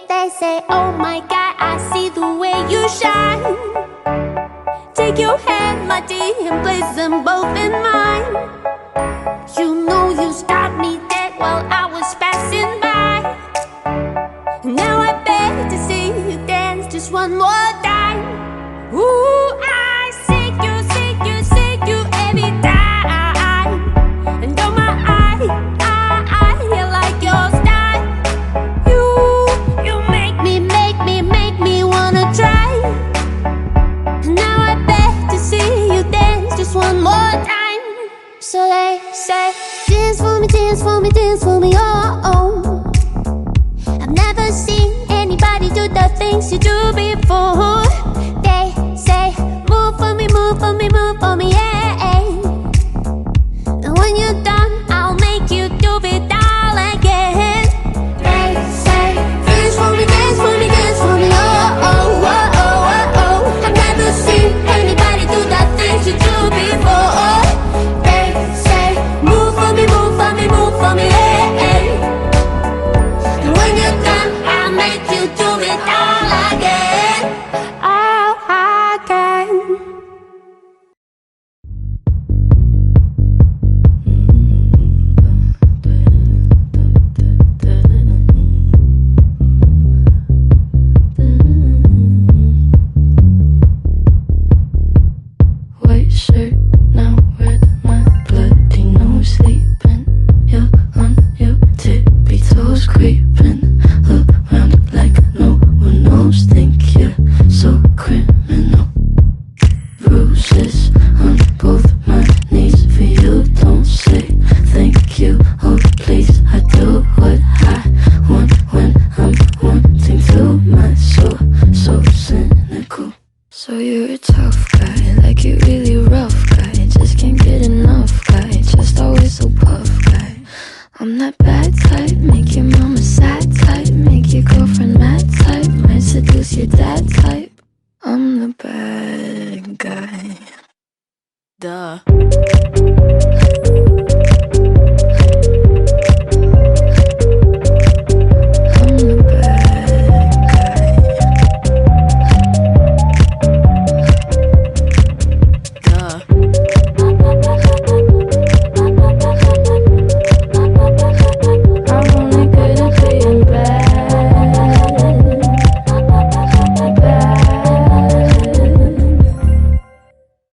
They say, oh my God, I see the way you shine. Take your hand, my dear, and place them both in mine. You know you stopped me dead while I was passing by. Now I beg to see you dance just one more time. Ooh, I see you every time. And oh my, I like your style. You make me wanna try. Now I beg to see you dance just one more time. So they say, dance for me, dance for me, dance for me, oh, oh. I've never seen anybody do the things you do before. They say, move for me, move for me, move for me, yeah. And when you're done, I'll make you do it all again. They say, dance for me, dance for me, dance for me, oh, oh, oh, oh, oh, oh. I've never seen anybody do the things you do before. They say, move for me, move for me, move for me, yeah. And when you're done, I'll make you do it all again. All again. White shirt, now red, my bloody nose sleeping. You're on your tippy toes, creeping around like no one knows. Think you're so criminal. Bruises on both my knees for you. Don't say thank you, oh please. I do what I want when I'm wanting to. My soul, so cynical. So you're a tough guy, like you really rough guy. Just can't get enough guy, just always so puff guy. I'm that bad type, make your mama sad type, make your girlfriend mad type, might seduce your dad type. I'm the bad guy. Duh.